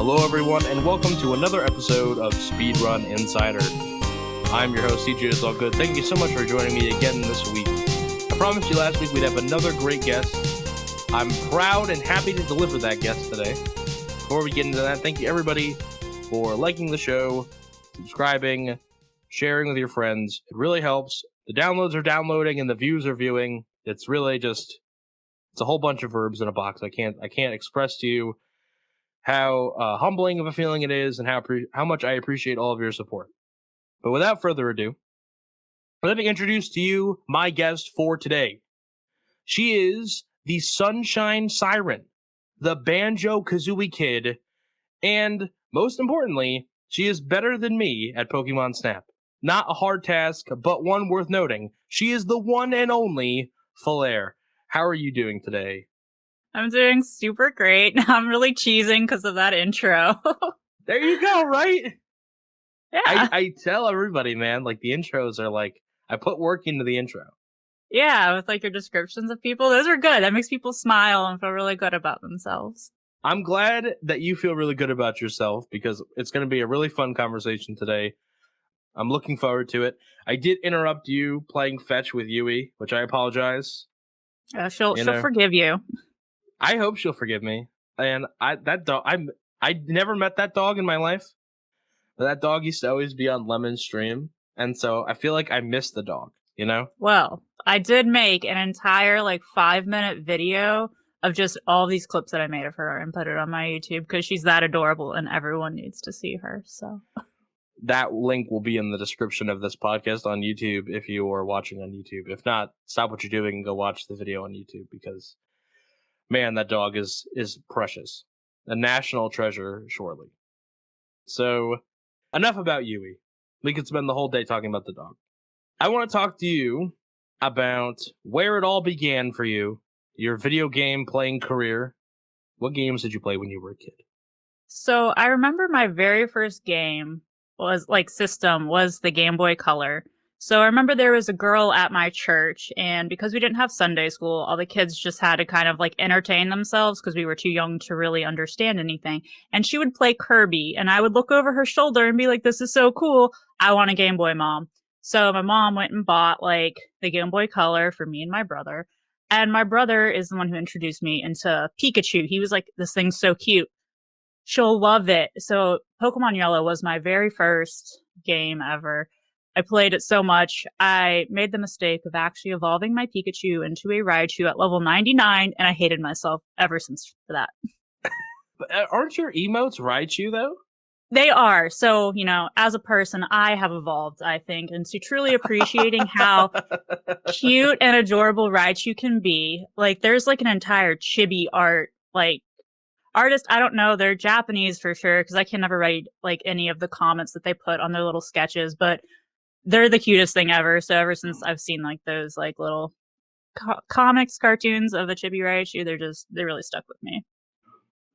Hello everyone, and welcome to another episode of Speedrun Insider. I'm your host, CJitsallGewd. Thank you so much for joining me again this week. I promised you last week we'd have another great guest. I'm proud and happy to deliver that guest today. Before we get into that, thank you everybody for liking the show, subscribing, sharing with your friends. It really helps. The downloads are downloading and the views are viewing. It's really just, it's a whole bunch of verbs in a box. I can't express to you how humbling of a feeling it is and how much I appreciate all of your support. But without further ado, let me introduce to you my guest for today. She is the Sunshine Siren, the Banjo-Kazooie Kid, and most importantly, she is better than me at Pokemon Snap. Not a hard task, but one worth noting. She is the one and only Fullaire. How are you doing today? I'm doing super great. I'm really cheesing because of that intro. There you go, right? Yeah. I tell everybody, man, like the intros are like, I put work into the intro. Yeah, with like your descriptions of people. Those are good. That makes people smile and feel really good about themselves. I'm glad that you feel really good about yourself because it's going to be a really fun conversation today. I'm looking forward to it. I did interrupt you playing fetch with Yui, which I apologize. She'll forgive you. I hope she'll forgive me. And I never met that dog in my life. But that dog used to always be on Lemon's stream. And so I feel like I missed the dog, you know? Well, I did make an entire 5-minute video of just all these clips that I made of her and put it on my YouTube because she's that adorable and everyone needs to see her. So that link will be in the description of this podcast on YouTube if you are watching on YouTube. If not, stop what you're doing and go watch the video on YouTube because, man, that dog is precious. A national treasure, surely. So, enough about Yui. We could spend the whole day talking about the dog. I want to talk to you about where it all began for you, your video game playing career. What games did you play when you were a kid? So, I remember my very first game was the Game Boy Color. So I remember there was a girl at my church, and because we didn't have Sunday school, all the kids just had to kind of entertain themselves because we were too young to really understand anything. And she would play Kirby, and I would look over her shoulder and be like, this is so cool. I want a Game Boy, Mom. So my mom went and bought the Game Boy Color for me and my brother. And my brother is the one who introduced me into Pikachu. He was like, this thing's so cute. She'll love it. So Pokemon Yellow was my very first game ever. I played it so much, I made the mistake of actually evolving my Pikachu into a Raichu at level 99, and I hated myself ever since for that. But aren't your emotes Raichu, though? They are. So, as a person, I have evolved, I think, into truly appreciating how cute and adorable Raichu can be. There's an entire chibi art, artist, I don't know, they're Japanese for sure, because I can never write, any of the comments that they put on their little sketches, but they're the cutest thing ever. So ever since I've seen those little comics, cartoons of the Chibi Raichu, they really stuck with me.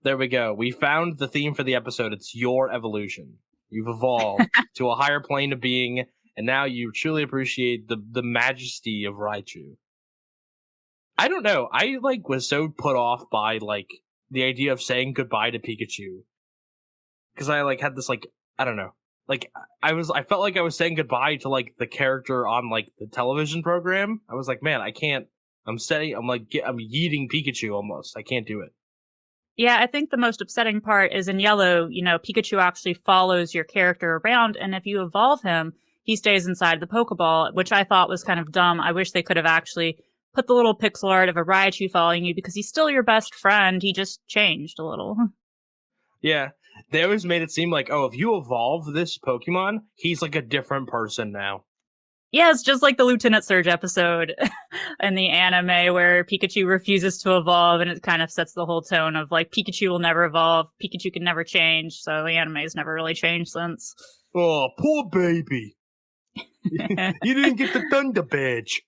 There we go. We found the theme for the episode. It's your evolution. You've evolved to a higher plane of being, and now you truly appreciate the majesty of Raichu. I don't know. I was so put off by the idea of saying goodbye to Pikachu because I had this I don't know. I felt like I was saying goodbye to the character on the television program. I was like, man, I can't. I'm yeeting Pikachu almost. I can't do it. Yeah, I think the most upsetting part is in Yellow, Pikachu actually follows your character around, and if you evolve him, he stays inside the Pokeball, which I thought was kind of dumb. I wish they could have actually put the little pixel art of a Raichu following you because he's still your best friend. He just changed a little. Yeah. They always made it seem like, if you evolve this Pokemon, he's a different person now. Yeah, it's just like the Lieutenant Surge episode in the anime where Pikachu refuses to evolve, and it kind of sets the whole tone of Pikachu will never evolve, Pikachu can never change, so the anime's never really changed since. Oh, poor baby. You didn't get the Thunder Badge.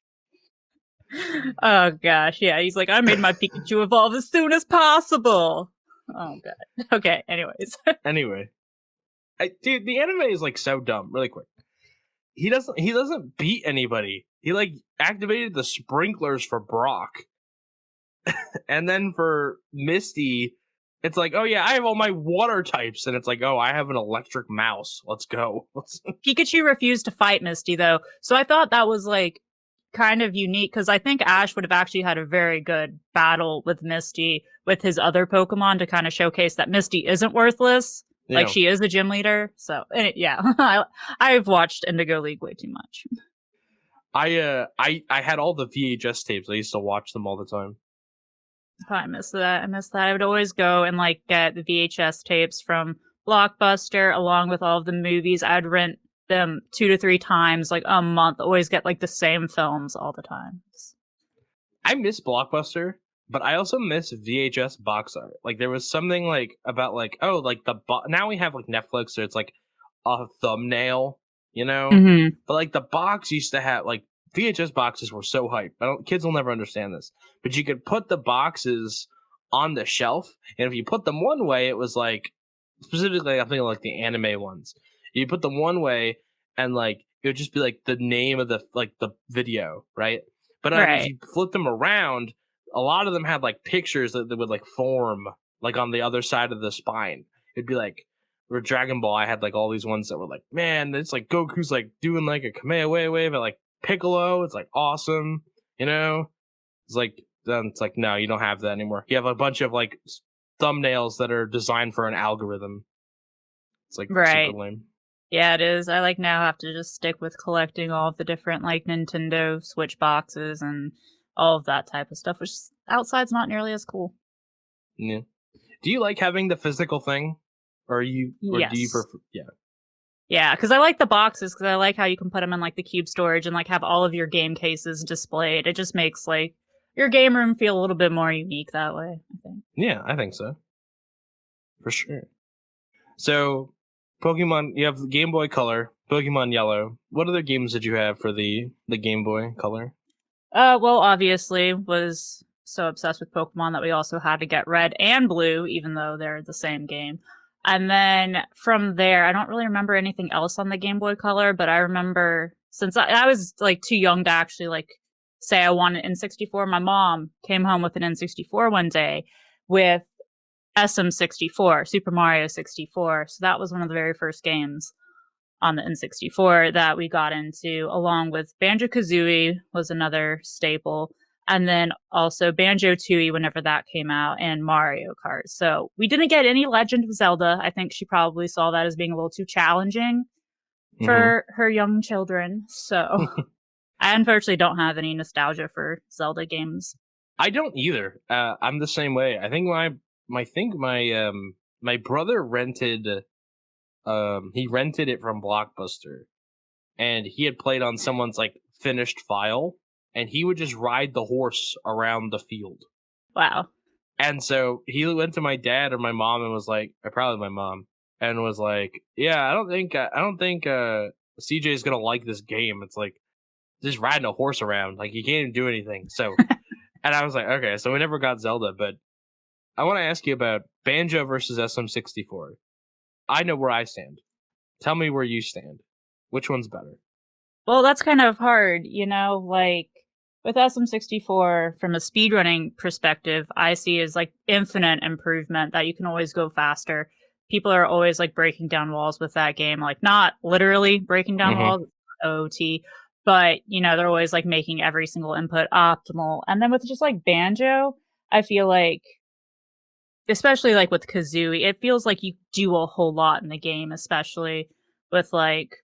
Oh gosh, yeah, he's like, I made my Pikachu evolve as soon as possible. Oh god. Okay, anyways. Anyway. Dude, the anime is so dumb, really quick. He doesn't beat anybody. He activated the sprinklers for Brock. And then for Misty, It's like, oh yeah, I have all my water types, and it's like, oh, I have an electric mouse. Let's go. Pikachu refused to fight Misty though, so I thought that was like kind of unique because I think Ash would have actually had a very good battle with Misty with his other Pokemon to kind of showcase that Misty isn't worthless. Yeah. Like she is a gym leader. So yeah, I've watched Indigo League way too much. I had all the VHS tapes. I used to watch them all the time. Oh, I miss that. I would always go and like get the VHS tapes from Blockbuster along with all of the movies. I'd rent them 2 to 3 times like a month. Always get like the same films all the time. I miss Blockbuster, but I also miss VHS box art. Like there was something like about like, oh, like now we have like Netflix, so it's like a thumbnail, you know? Mm-hmm. But like the box used to have like VHS boxes were so hype. Kids will never understand this, but you could put the boxes on the shelf, and if you put them one way, it was like specifically I'm thinking like the anime ones. You put them one way, and like it would just be like the name of the video, right? But if you flip them around, a lot of them had like pictures that would like form like on the other side of the spine. It'd be like. For Dragon Ball, I had like all these ones that were like, man, it's like Goku's like doing like a Kamehameha wave at like Piccolo. It's like awesome, you know. It's like then it's like no, you don't have that anymore. You have a bunch of like thumbnails that are designed for an algorithm. It's like super lame. Yeah, it is. I like now have to just stick with collecting all of the different like Nintendo Switch boxes and all of that type of stuff, which outside's not nearly as cool. Yeah. Do you like having the physical thing? Or do you prefer? Yeah. Yeah, because I like the boxes because I like how you can put them in like the cube storage and like have all of your game cases displayed. It just makes like your game room feel a little bit more unique that way, I think. Yeah, I think so. For sure. So, Pokemon, you have the Game Boy Color, Pokemon Yellow. What other games did you have for the Game Boy Color? Well, obviously was so obsessed with Pokemon that we also had to get Red and Blue, even though they're the same game. And then from there, I don't really remember anything else on the Game Boy Color, but I remember since I was like too young to actually like say I wanted an N64, my mom came home with an N64 one day with SM64, Super Mario 64. So that was one of the very first games on the N64 that we got into, along with Banjo-Kazooie was another staple. And then also Banjo-Tooie whenever that came out, and Mario Kart. So we didn't get any Legend of Zelda. I think she probably saw that as being a little too challenging for her young children. So I unfortunately don't have any nostalgia for Zelda games. I don't either. I'm the same way. I think my brother rented he rented it from Blockbuster, and he had played on someone's like finished file. And he would just ride the horse around the field. Wow. And so he went to my dad or my mom and was like, or probably my mom, and was like, yeah, I don't think CJ is going to like this game. It's like just riding a horse around. Like you can't even do anything. So, and I was like, okay, so we never got Zelda, but I want to ask you about Banjo versus SM64. I know where I stand. Tell me where you stand. Which one's better? Well, that's kind of hard, you know, like with SM64, from a speedrunning perspective, I see as like infinite improvement that you can always go faster. People are always like breaking down walls with that game, like not literally breaking down walls, OOT, but you know, they're always like making every single input optimal. And then with just like Banjo, I feel like, especially like with Kazooie, it feels like you do a whole lot in the game, especially with like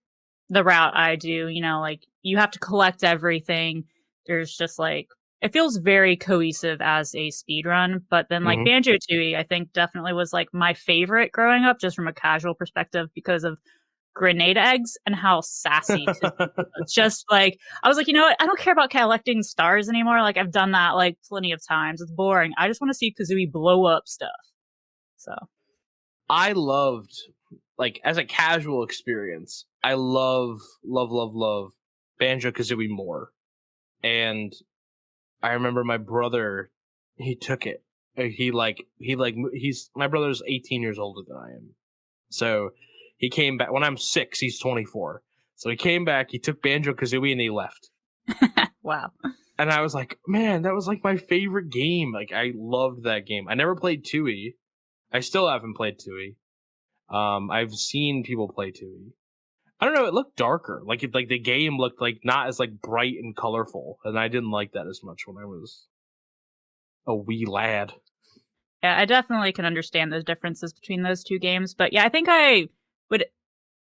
the route I do, you know, like you have to collect everything. There's just like, it feels very cohesive as a speedrun, but then like Banjo-Tooie, I think definitely was like my favorite growing up, just from a casual perspective because of grenade eggs and how sassy just like, I was like, you know what? I don't care about collecting stars anymore. Like I've done that like plenty of times. It's boring. I just want to see Kazooie blow up stuff. So I loved, like, as a casual experience, I love Banjo-Kazooie more. And I remember my brother, he took it. My brother's 18 years older than I am. So he came back when I'm 6, he's 24. So he came back, he took Banjo-Kazooie and he left. Wow. And I was like, man, that was like my favorite game. Like I loved that game. I never played Tooie. I still haven't played 2E. I've seen people play 2E. I don't know, it looked darker. Like the game looked like not as like bright and colorful, and I didn't like that as much when I was a wee lad. Yeah, I definitely can understand those differences between those two games. But yeah, I think I would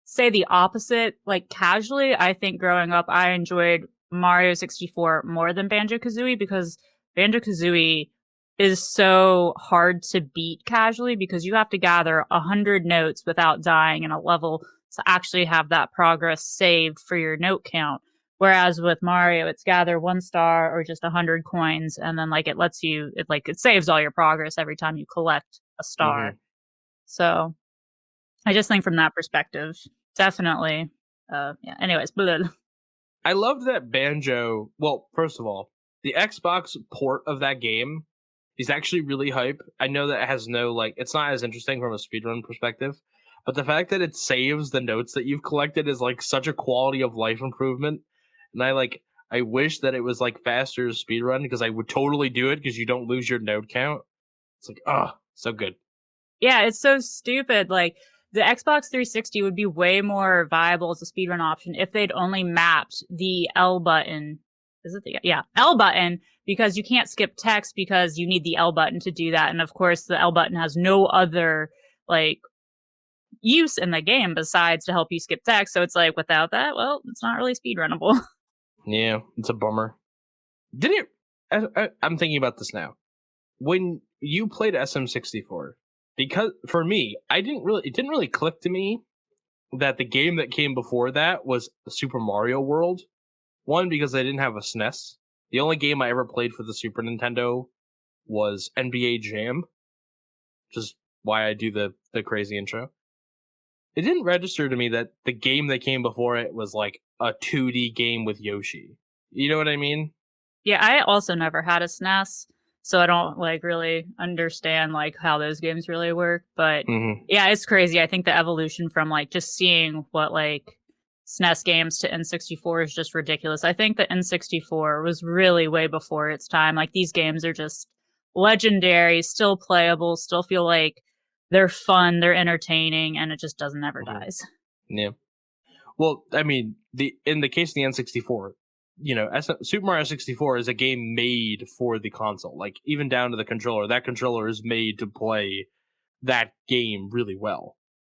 say the opposite. Like casually, I think growing up, I enjoyed Mario 64 more than Banjo-Kazooie because Banjo-Kazooie is so hard to beat casually because you have to gather 100 notes without dying in a level to actually have that progress saved for your note count. Whereas with Mario, it's gather 1 star or just 100 coins, and then like it lets you, it saves all your progress every time you collect a star. Mm-hmm. So I just think from that perspective, definitely. Yeah. Anyways, I loved that Banjo. Well, first of all, the Xbox port of that game is actually really hype. I know that it has no like, it's not as interesting from a speedrun perspective, but the fact that it saves the notes that you've collected is like such a quality of life improvement. And I wish that it was like faster speedrun because I would totally do it because you don't lose your node count. It's like, so good. Yeah, it's so stupid. Like the Xbox 360 would be way more viable as a speedrun option if they'd only mapped the L button. Is it L button, because you can't skip text because you need the L button to do that. And of course the L button has no other like use in the game besides to help you skip text. So it's like without that, well, it's not really speedrunnable. Yeah, it's a bummer. Didn't it? I'm thinking about this now. When you played SM64, because for me, it didn't really click to me that the game that came before that was Super Mario World. One, because I didn't have a SNES. The only game I ever played for the Super Nintendo was NBA Jam, which is why I do the crazy intro. It didn't register to me that the game that came before it was like a 2D game with Yoshi. You know what I mean? Yeah, I also never had a SNES, so I don't like really understand like how those games really work. But yeah, it's crazy. I think the evolution from like just seeing what like SNES games to N64 is just ridiculous. I think the N64 was really way before its time. Like these games are just legendary, still playable, still feel like they're fun, they're entertaining, and it just doesn't ever dies. Yeah. Well, I mean, in the case of the N64, you know, Super Mario 64 is a game made for the console. Like even down to the controller, that controller is made to play that game really well.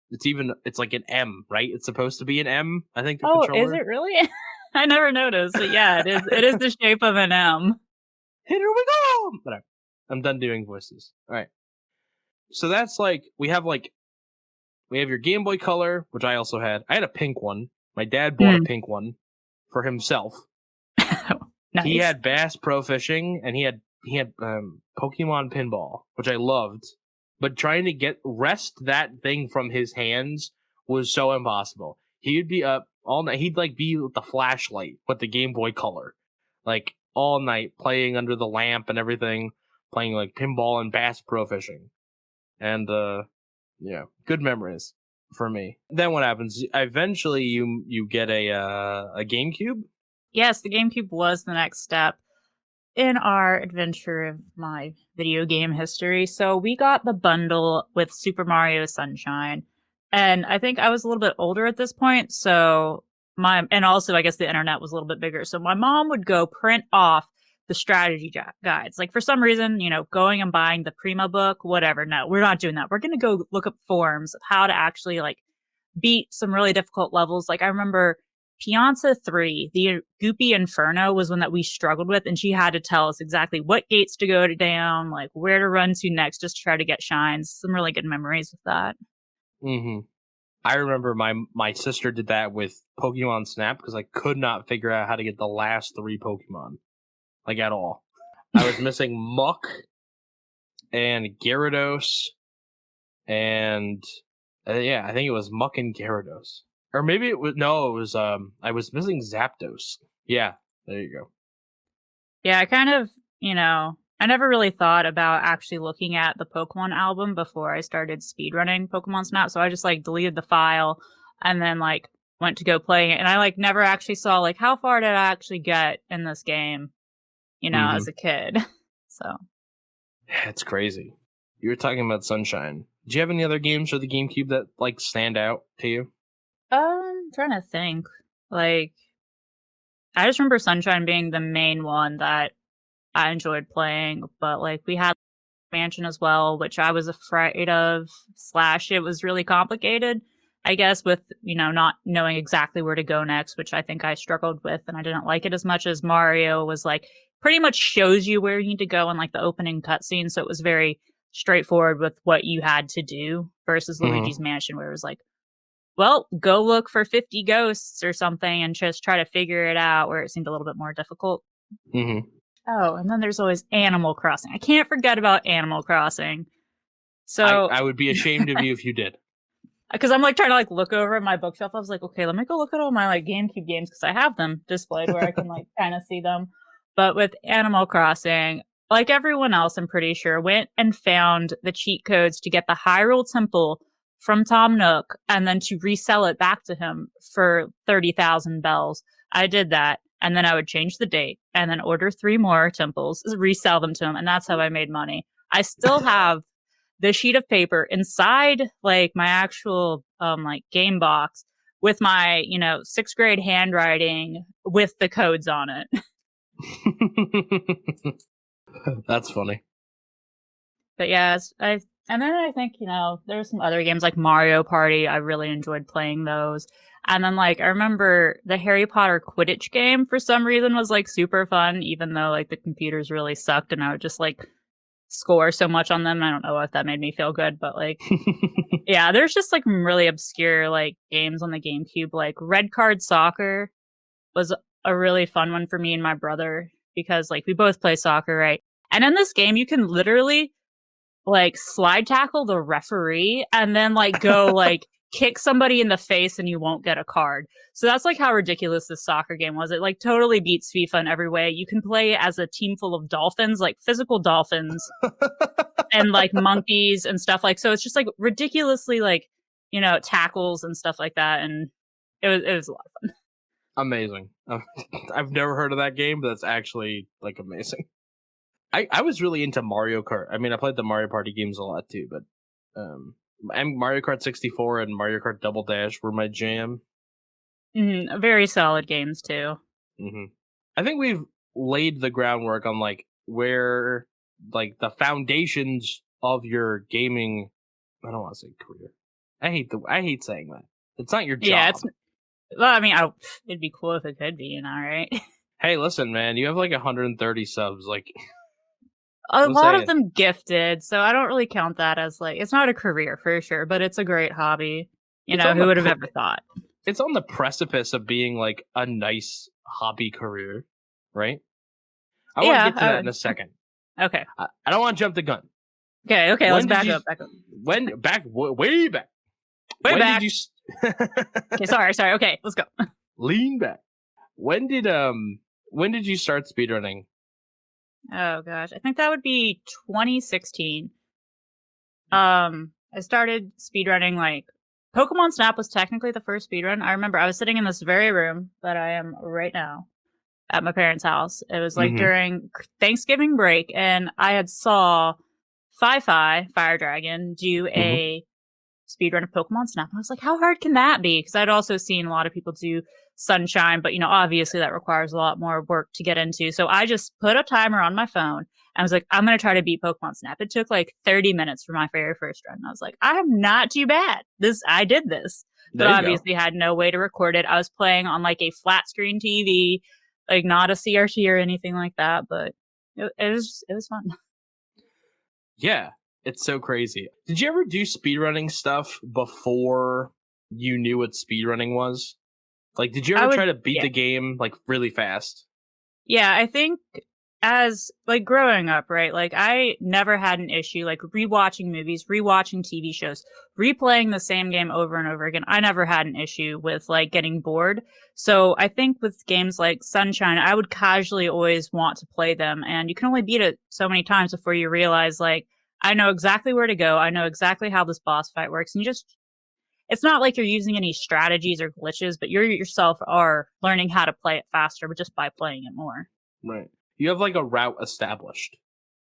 It's like an M, right? It's supposed to be an M, I think. The controller. Is it really? I never noticed, but yeah, it is. It is the shape of an M. Here we go. But I'm done doing voices. All right. So that's like we have your Game Boy Color, which I also had. I had a pink one. My dad bought a pink one for himself. Nice. He had Bass Pro Fishing, and he had Pokemon Pinball, which I loved. But trying to wrest that thing from his hands was so impossible. He would be up all night. He'd like be with the flashlight with the Game Boy Color, like all night playing under the lamp and everything, playing like pinball and Bass Pro Fishing, and yeah, good memories for me. Then what happens? Eventually, you get a GameCube. Yes, the GameCube was the next step in our adventure of my video game history. So we got the bundle with Super Mario Sunshine. And I think I was a little bit older at this point. So and also I guess the internet was a little bit bigger. So my mom would go print off the strategy guides. Like for some reason, you know, going and buying the Prima book, whatever. No, we're not doing that. We're going to go look up forums of how to actually like beat some really difficult levels. Like I remember Piazza 3, the Goopy Inferno was one that we struggled with, and she had to tell us exactly what gates to go down, like where to run to next, just to try to get shines. Some really good memories with that. I remember my sister did that with Pokemon Snap because I could not figure out how to get the last 3 Pokemon, like at all. I was missing Muck and Gyarados, and yeah, I think it was Muck and Gyarados. Or maybe it was I was missing Zapdos. Yeah, there you go. Yeah, I kind of, you know, I never really thought about actually looking at the Pokemon album before I started speedrunning Pokemon Snap, so I just like deleted the file and then like went to go play it, and I like never actually saw like how far did I actually get in this game, you know, as a kid. So it's crazy. You were talking about Sunshine. Did you have any other games for the GameCube that like stand out to you? Trying to think. Like, I just remember Sunshine being the main one that I enjoyed playing, but like we had Mansion as well, which I was afraid of. Slash, it was really complicated, I guess, with not knowing exactly where to go next, which I think I struggled with, and I didn't like it as much as Mario was like pretty much shows you where you need to go in like the opening cutscene, so it was very straightforward with what you had to do versus Luigi's Mansion, where it was like, well, go look for 50 ghosts or something and just try to figure it out, where it seemed a little bit more difficult. Oh, and then there's always Animal Crossing. I can't forget about Animal Crossing. So I would be ashamed of you if you did. Because I'm like trying to like look over at my bookshelf. I was like, okay, let me go look at all my like GameCube games because I have them displayed where I can like kind of see them. But with Animal Crossing, like everyone else, I'm pretty sure, went and found the cheat codes to get the Hyrule Temple from Tom Nook and then to resell it back to him for 30,000 bells. I did that. And then I would change the date and then order 3 more temples, resell them to him. And that's how I made money. I still have the sheet of paper inside like my actual like game box with my 6th grade handwriting with the codes on it. That's funny. But yes, and then I think there's some other games like Mario Party. I really enjoyed playing those. And then like I remember the Harry Potter Quidditch game for some reason was like super fun, even though like the computers really sucked and I would just like score so much on them. I don't know if that made me feel good, but like yeah, there's just like really obscure like games on the GameCube. Like Red Card Soccer was a really fun one for me and my brother because like we both play soccer, right? And in this game you can literally like slide tackle the referee and then like go like kick somebody in the face and you won't get a card. So that's like how ridiculous this soccer game was. It like totally beats FIFA in every way. You can play as a team full of dolphins, like physical dolphins and like monkeys and stuff like, so it's just like ridiculously like, tackles and stuff like that. And it was a lot of fun. Amazing. I've never heard of that game, but that's actually like amazing. I was really into Mario Kart. I mean, I played the Mario Party games a lot too, but Mario Kart 64 and Mario Kart Double Dash were my jam. Very solid games too. I think we've laid the groundwork on like where like the foundations of your gaming. I don't want to say career. I hate saying that. It's not your job. Yeah, well, I mean, it'd be cool if it could be, right? Hey, listen, man, you have like 130 subs. Like a lot of them gifted, so I don't really count that as like, it's not a career for sure, but it's a great hobby. Who would have ever thought? It's on the precipice of being like a nice hobby career, right? I want to get to that in a second. Okay. I don't want to jump the gun. Okay, let's back up. Way back. Way back. Okay, sorry. Okay, let's go. Lean back. When did you start speedrunning? Oh gosh, I think that would be 2016. I started speedrunning like Pokemon Snap was technically the first speedrun. I remember I was sitting in this very room that I am right now at my parents' house. It was like during Thanksgiving break, and I had saw Fire Dragon do a speedrun of Pokemon Snap. I was like, how hard can that be? Because I'd also seen a lot of people do Sunshine, but obviously that requires a lot more work to get into. So I just put a timer on my phone. I was like, I'm going to try to beat Pokemon Snap. It took like 30 minutes for my very first run. I was like, I am not too bad. I did this. But obviously had no way to record it. I was playing on like a flat screen TV, like not a CRT or anything like that, but it was fun. Yeah, it's so crazy. Did you ever do speedrunning stuff before you knew what speedrunning was? Like, did you ever try to beat the game like really fast? Yeah, I think as like growing up, right? Like I never had an issue like rewatching movies, rewatching TV shows, replaying the same game over and over again. I never had an issue with like getting bored. So I think with games like Sunshine, I would casually always want to play them, and you can only beat it so many times before you realize like I know exactly where to go. I know exactly how this boss fight works, and it's not like you're using any strategies or glitches, but you yourself are learning how to play it faster, but just by playing it more. Right. You have like a route established.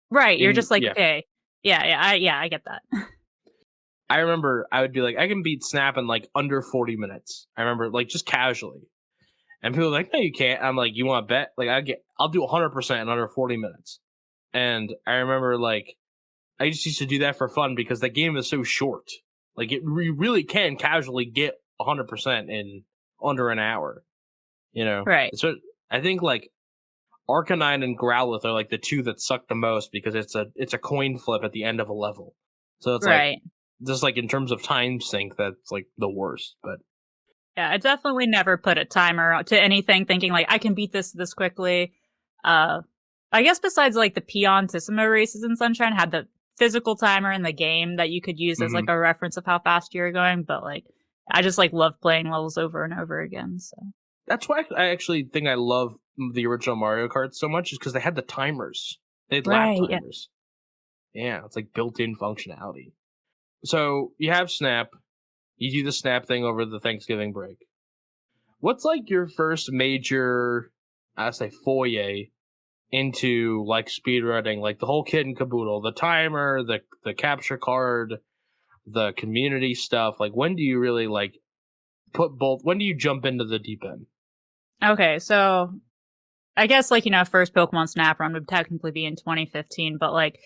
Right. You're just like, okay. Yeah, I get that. I remember I would be like, I can beat Snap in like under 40 minutes. I remember like just casually. And people were like, no, you can't. I'm like, you want to bet? Like I'll do 100% in under 40 minutes. And I remember like, I just used to do that for fun because the game is so short. Like you really can casually get 100% in under an hour. You know? Right. So I think like Arcanine and Growlithe are like the two that suck the most because it's a coin flip at the end of a level. So it's right. like just like in terms of time sink, that's like the worst. But yeah, I definitely never put a timer to anything thinking like I can beat this quickly. I guess besides like the Piantissimo races in Sunshine had the physical timer in the game that you could use as like a reference of how fast you were going, but like I just like love playing levels over and over again. So that's why I actually think I love the original Mario Kart so much is because they had the timers. They had lap timers. Yeah, it's like built-in functionality. So you have Snap. You do the Snap thing over the Thanksgiving break. What's like your first major, I say, foyer into like speedrunning, like the whole kit and caboodle, the timer, the capture card, the community stuff? Like when do you really like when do you jump into the deep end? Okay, so I guess like, first Pokemon Snap run would technically be in 2015, but like,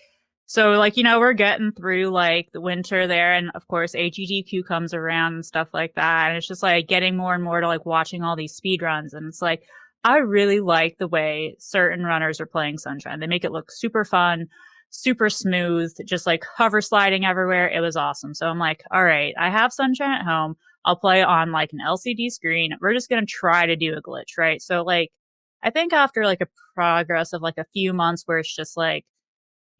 so like, we're getting through like the winter there, and of course AGDQ comes around and stuff like that, and it's just like getting more and more to like watching all these speed runs, and it's like I really like the way certain runners are playing Sunshine. They make it look super fun, super smooth, just like hover sliding everywhere. It was awesome. So I'm like, all right, I have Sunshine at home. I'll play on like an LCD screen. We're just going to try to do a glitch, right? So like, I think after like a progress of like a few months where it's just like,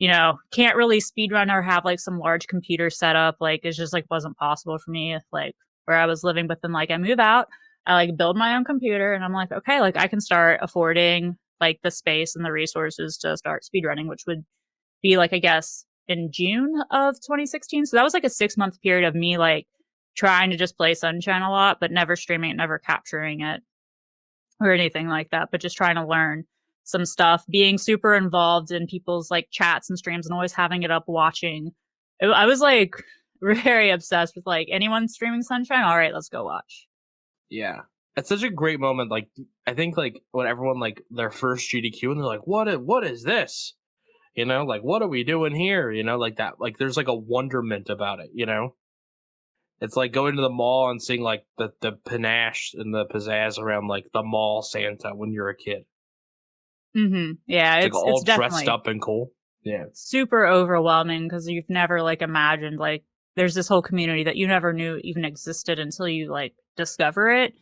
can't really speedrun or have like some large computer setup. Like it's just like wasn't possible for me. Like where I was living, but then like I move out, I like build my own computer, and I'm like, okay, like I can start affording like the space and the resources to start speedrunning, which would be like, I guess in June of 2016. So that was like a 6-month period of me like trying to just play Sunshine a lot, but never streaming it, never capturing it or anything like that, but just trying to learn some stuff, being super involved in people's like chats and streams and always having it up watching. I was like very obsessed with like anyone streaming Sunshine. All right, let's go watch. Yeah. It's such a great moment. Like, I think like when everyone like their first GDQ and they're like, what is this? Like, what are we doing here? Like that, like there's like a wonderment about it, It's like going to the mall and seeing like the panache and the pizzazz around like the mall Santa when you're a kid. Mm-hmm. Yeah, it's like all dressed up and cool. Yeah, super overwhelming because you've never like imagined like there's this whole community that you never knew even existed until you like discover it,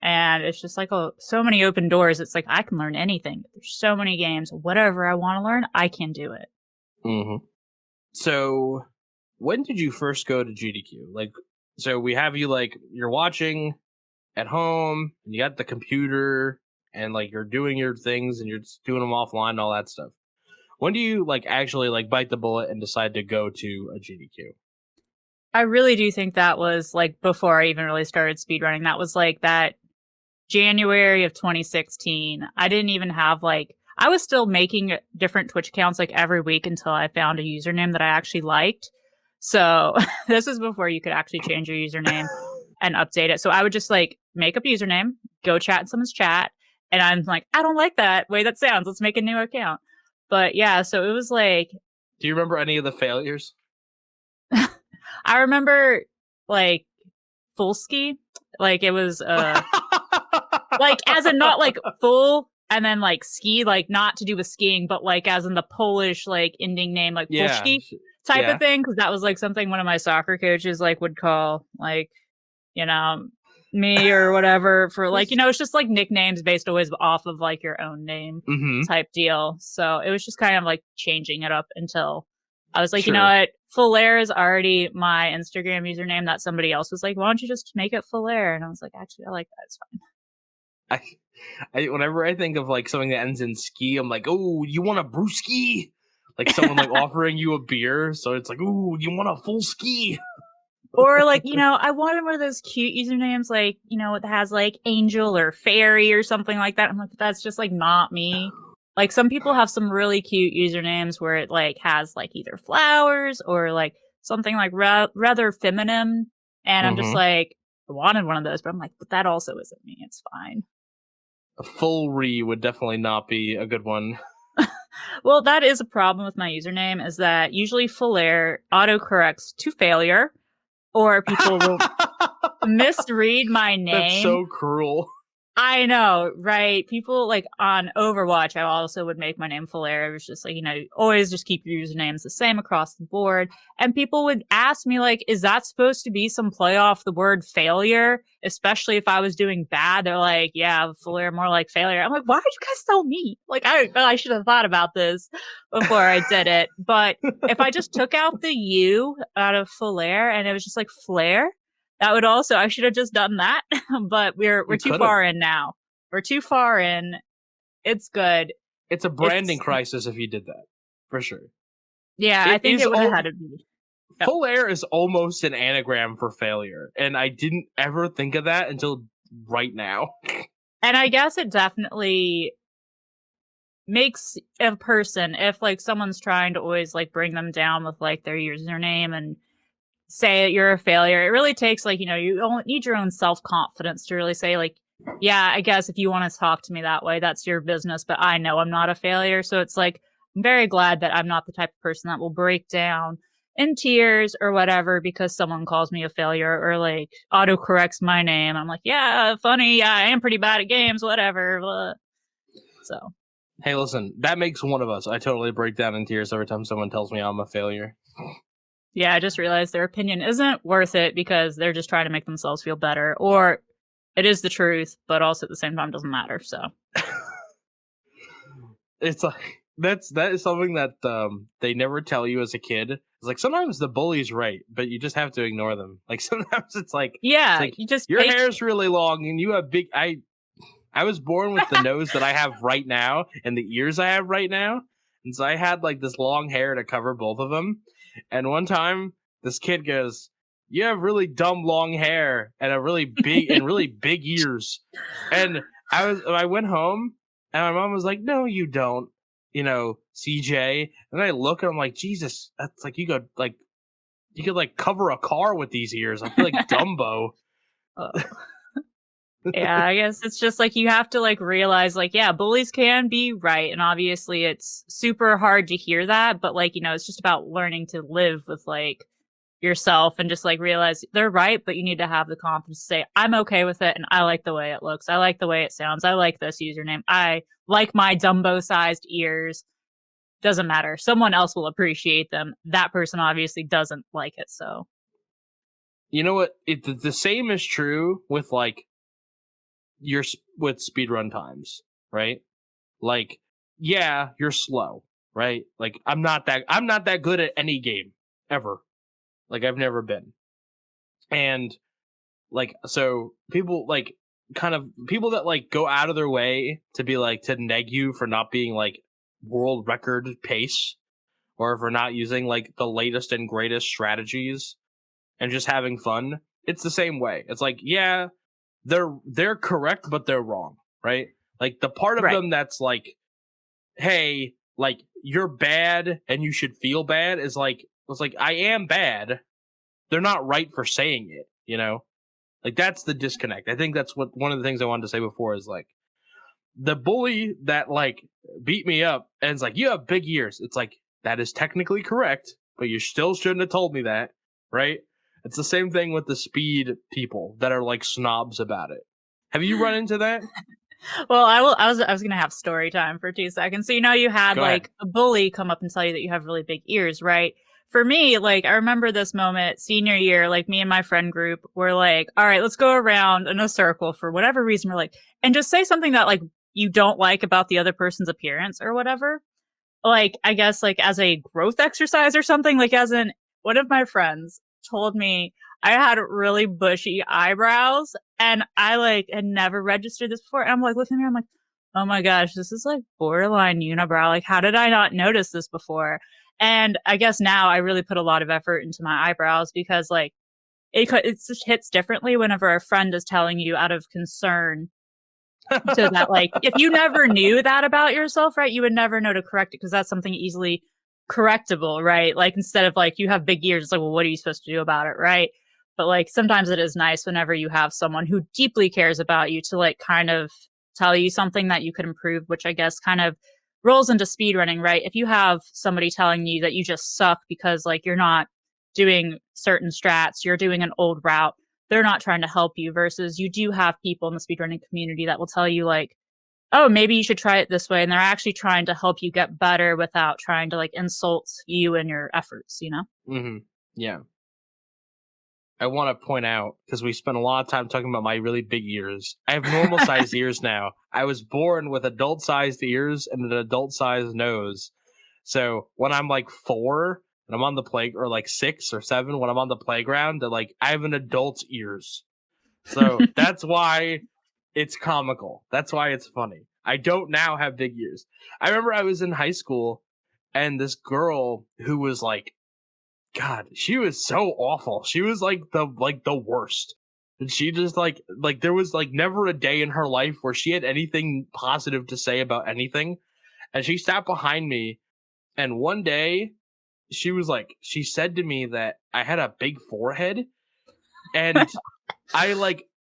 and it's just like so many open doors. It's like I can learn anything. There's so many games. Whatever I want to learn, I can do it. Mm-hmm. So, when did you first go to GDQ? Like, so we have you like you're watching at home, and you got the computer, and like you're doing your things, and you're just doing them offline, and all that stuff. When do you like actually like bite the bullet and decide to go to a GDQ? I really do think that was like before I even really started speedrunning. That was like that January of 2016. I didn't even have like, I was still making different Twitch accounts like every week until I found a username that I actually liked. So this is before you could actually change your username and update it. So I would just like make up a username, go chat in someone's chat, and I'm like, I don't like that way that sounds. Let's make a new account. But yeah, so it was like. Do you remember any of the failures? I remember like full ski. Like it was like as in not like full and then like ski, like not to do with skiing, but like as in the Polish like ending name, like Fullski type of thing. Cause that was like something one of my soccer coaches like would call like, me or whatever for like, it's just like nicknames based always off of like your own name type deal. So it was just kind of like changing it up until I was like, you know what? Fullaire is already my Instagram username that somebody else was like, why don't you just make it Fullaire? And I was like, actually, I like that. It's fine. I whenever I think of like something that ends in ski, I'm like, oh, you want a brewski? Like someone like offering you a beer. So it's like, ooh, you want a full ski? Or like, I wanted one of those cute usernames, like, it has like angel or fairy or something like that. I'm like, that's just like not me. Like some people have some really cute usernames where it like has like either flowers or like something like rather feminine. And I'm just like, I wanted one of those, but I'm like, but that also isn't me. It's fine. A full re would definitely not be a good one. Well, that is a problem with my username, is that usually Fullaire autocorrects to failure, or people will misread my name. That's so cruel. I know, right? People like on Overwatch, I also would make my name Fullaire. It was just like, always just keep your usernames the same across the board. And people would ask me, like, is that supposed to be some play off the word failure? Especially if I was doing bad. They're like, yeah, Fullaire, more like failure. I'm like, why did you guys tell me? Like, I should have thought about this before I did it. But if I just took out the U out of Fullaire and it was just like Flare, that would also, I should have just done that, but we're too far in now. We're too far in. It's good. It's a branding crisis if you did that, for sure. Yeah, I think it would have had to be. Fullaire is almost an anagram for failure, and I didn't ever think of that until right now. And I guess it definitely makes a person, if like someone's trying to always like bring them down with like their username and say that you're a failure, it really takes like, you need your own self-confidence to really say like, yeah, I guess if you want to talk to me that way, that's your business, but I know I'm not a failure. So it's like, I'm very glad that I'm not the type of person that will break down in tears or whatever because someone calls me a failure or like autocorrects my name. I'm like, yeah, funny, yeah, I am pretty bad at games, whatever. Blah. So hey, listen, that makes one of us. I totally break down in tears every time someone tells me I'm a failure. Yeah, I just realized their opinion isn't worth it because they're just trying to make themselves feel better, or it is the truth, but also at the same time doesn't matter. So it's like that is something that they never tell you as a kid. It's like sometimes the bully's right, but you just have to ignore them. Like sometimes it's like, yeah, it's like, your hair's really long and you have big. I was born with the nose that I have right now and the ears I have right now, and so I had like this long hair to cover both of them. And one time, this kid goes, "You have really dumb long hair and a really big big ears." And I went home, and my mom was like, "No, you don't, CJ." And I look, and I'm like, "Jesus, that's like you could cover a car with these ears. I feel like Dumbo." Yeah, I guess it's just like you have to like realize like, yeah, bullies can be right. And obviously it's super hard to hear that. But like, it's just about learning to live with like yourself and just like realize they're right. But you need to have the confidence to say, I'm okay with it. And I like the way it looks. I like the way it sounds. I like this username. I like my Dumbo sized ears. Doesn't matter. Someone else will appreciate them. That person obviously doesn't like it. So, you know what? The same is true with like, with speedrun times, right? Like, yeah, you're slow, right? Like I'm not that good at any game ever. Like I've never been. And like so people like kind of people that like go out of their way to be like to neg you for not being like world record pace or for not using like the latest and greatest strategies and just having fun. It's the same way. It's like, yeah, they're correct, but they're wrong, right? Like the part of them that's like, hey, like you're bad and you should feel bad is like, it's like I am bad. They're not right for saying it, Like that's the disconnect. I think that's what one of the things I wanted to say before is like the bully that like beat me up and it's like you have big ears. It's like that is technically correct, but you still shouldn't have told me that, right? It's the same thing with the speed people that are like snobs about it. Have you run into that? Well, I was gonna have story time for 2 seconds. So you had like a bully come up and tell you that you have really big ears, right? For me, like I remember this moment senior year, like me and my friend group were like, all right, let's go around in a circle for whatever reason. We're like, and just say something that like you don't like about the other person's appearance or whatever. Like I guess like as a growth exercise or something. Like as in one of my friends told me I had really bushy eyebrows and I like had never registered this before. And I'm like looking at me, I'm like, oh my gosh, this is like borderline unibrow. Like how did I not notice this before? And I guess now I really put a lot of effort into my eyebrows because like it just hits differently whenever a friend is telling you out of concern. So that like if you never knew that about yourself, right, you would never know to correct it because that's something easily correctable, right? Like instead of like you have big ears, it's like, well, what are you supposed to do about it, right? But like sometimes it is nice whenever you have someone who deeply cares about you to like kind of tell you something that you could improve, which I guess kind of rolls into speedrunning, right? If you have somebody telling you that you just suck because like you're not doing certain strats, you're doing an old route, they're not trying to help you, versus you do have people in the speedrunning community that will tell you like, oh, maybe you should try it this way. And they're actually trying to help you get better without trying to like insult you and your efforts, you know? Mm-hmm. Yeah. I want to point out, because we spent a lot of time talking about my really big ears. I have normal sized ears now. I was born with adult sized ears and an adult sized nose. So when I'm like 4 and I'm on the or like 6 or 7, when I'm on the playground, they're like, I have an adult's ears. So that's why it's comical. That's why it's funny. I don't now have big ears. I remember I was in high school and this girl who was like, God, she was so awful. She was like the worst. And she just like there was like never a day in her life where she had anything positive to say about anything. And she sat behind me, and one day she said to me that I had a big forehead. And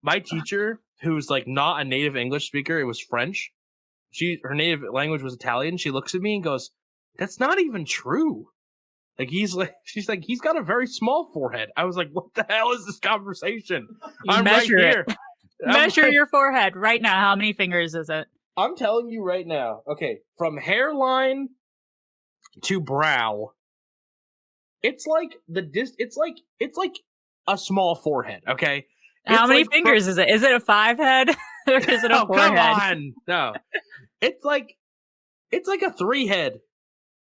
my teacher, who's like not a native English speaker, it was French. Her native language was Italian. She looks at me and goes, "That's not even true." Like she's like, he's got a very small forehead. I was like, what the hell is this conversation? I'm right here. Measure your forehead right now. How many fingers is it? I'm telling you right now. Okay, from hairline to brow, it's like it's like a small forehead. Okay. How many fingers is it? Is it a 5 head or is it a 4 head? Come on, no. It's like a 3 head.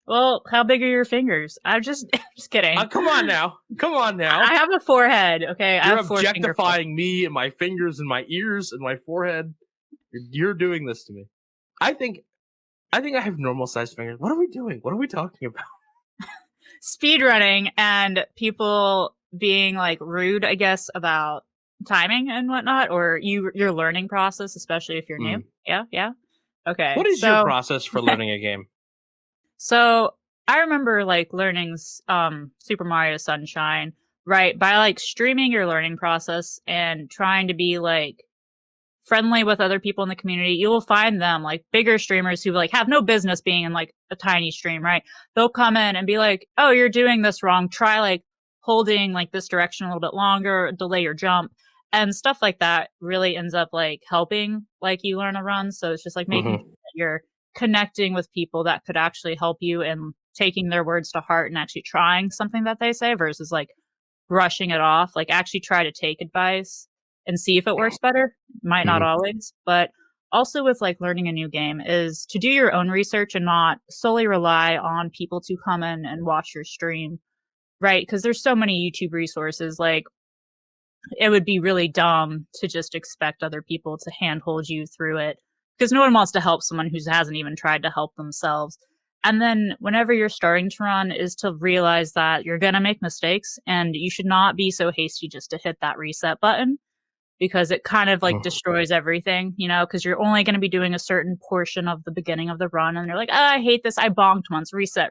Well, how big are your fingers? I'm just kidding. Come on now. I have a forehead, okay? You're objectifying me and my fingers and my ears and my forehead. You're doing this to me. I think I have normal sized fingers. What are we doing? What are we talking about? Speedrunning and people being like rude, I guess, about timing and whatnot, or your learning process, especially if you're new. Yeah. Okay. What is your process for learning a game? So I remember like learning Super Mario Sunshine, right? By like streaming your learning process and trying to be like friendly with other people in the community, you will find them like bigger streamers who like have no business being in like a tiny stream, right? They'll come in and be like, oh, you're doing this wrong. Try like holding like this direction a little bit longer, delay your jump, and stuff like that really ends up like helping like you learn a run. So it's just like making sure that you're connecting with people that could actually help you and taking their words to heart and actually trying something that they say versus like brushing it off. Like actually try to take advice and see if it works better. Might not always, but also with like learning a new game is to do your own research and not solely rely on people to come in and watch your stream, right? Because there's so many YouTube resources. Like it would be really dumb to just expect other people to handhold you through it, because no one wants to help someone who hasn't even tried to help themselves. And then whenever you're starting to run is to realize that you're going to make mistakes and you should not be so hasty just to hit that reset button, because it kind of like destroys everything, you know, because you're only going to be doing a certain portion of the beginning of the run. And you're like, oh, I hate this. I bonked once. Reset.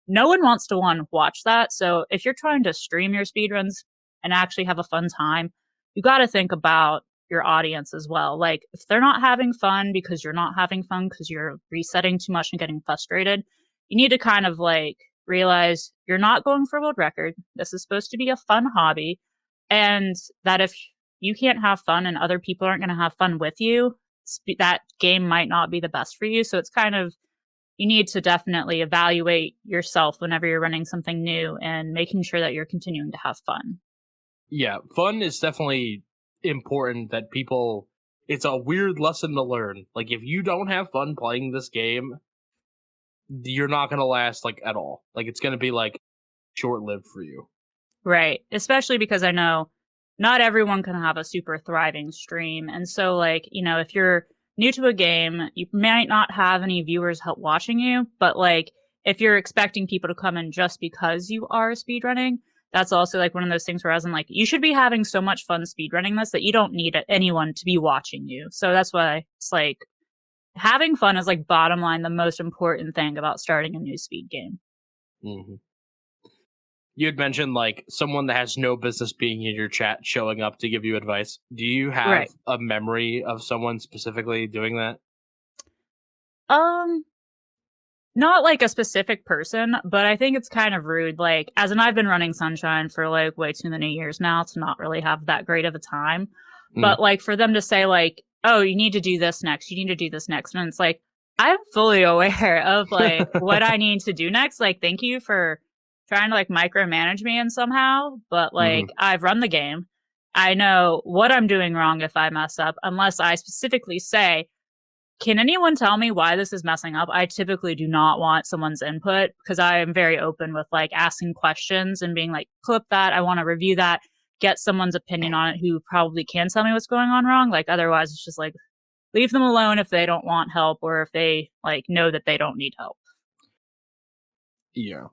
No one wants to watch that. So if you're trying to stream your speedruns and actually have a fun time, you got to think about your audience as well. Like if they're not having fun because you're not having fun because you're resetting too much and getting frustrated, you need to kind of like realize you're not going for a world record. This is supposed to be a fun hobby, and that if you can't have fun and other people aren't going to have fun with you, that game might not be the best for you. So it's kind of, you need to definitely evaluate yourself whenever you're running something new and making sure that you're continuing to have fun. Yeah, fun is definitely important. That people, it's a weird lesson to learn. Like if you don't have fun playing this game, you're not going to last like at all. Like it's going to be like short-lived for you. Right. Especially because I know not everyone can have a super thriving stream. And so like, you know, if you're new to a game, you might not have any viewers watching you, but like if you're expecting people to come in just because you are speedrunning, that's also like one of those things where I was like, you should be having so much fun speedrunning this that you don't need anyone to be watching you. So that's why it's like having fun is like bottom line the most important thing about starting a new speed game. Mm-hmm. You had mentioned like someone that has no business being in your chat showing up to give you advice. Do you have a memory of someone specifically doing that? Not like a specific person, but I think it's kind of rude. Like, as in, I've been running Sunshine for like way too many years now to not really have that great of a time. But like, for them to say like, "Oh, you need to do this next. You need to do this next," and it's like, I'm fully aware of like what I need to do next. Like, thank you for trying to like micromanage me in somehow. But like, I've run the game. I know what I'm doing wrong if I mess up, unless I specifically say, can anyone tell me why this is messing up? I typically do not want someone's input because I am very open with like asking questions and being like, clip that. I want to review that, get someone's opinion on it who probably can tell me what's going on wrong. Like, otherwise it's just like, leave them alone if they don't want help or if they like know that they don't need help. Yeah,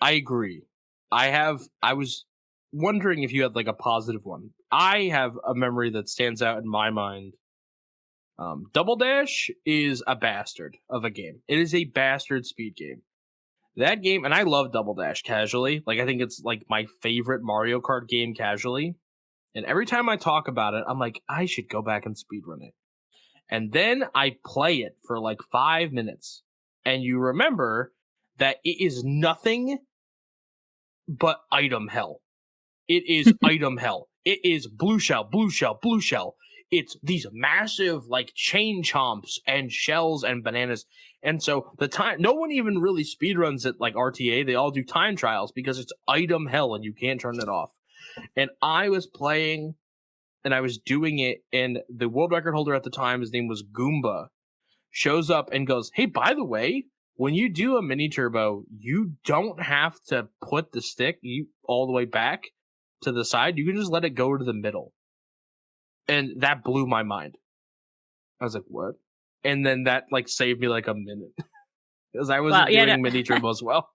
I agree. I was wondering if you had like a positive one. I have a memory that stands out in my mind. Double Dash is a bastard of a game. It is a bastard speed game. That game, and I love Double Dash casually. Like, I think it's like my favorite Mario Kart game casually. And every time I talk about it, I'm like, I should go back and speedrun it. And then I play it for like 5 minutes. And you remember that it is nothing but item hell. It is item hell. It is blue shell, blue shell, blue shell. It's these massive like chain chomps and shells and bananas. And so the time, no one even really speedruns it like RTA. They all do time trials because it's item hell and you can't turn it off. And I was playing and I was doing it, and the world record holder at the time, his name was Goomba, shows up and goes, "Hey, by the way, when you do a mini turbo, you don't have to put the stick all the way back to the side. You can just let it go to the middle." And that blew my mind. I was like, what? And then that like saved me like a minute. Because I wasn't doing mini turbo as well.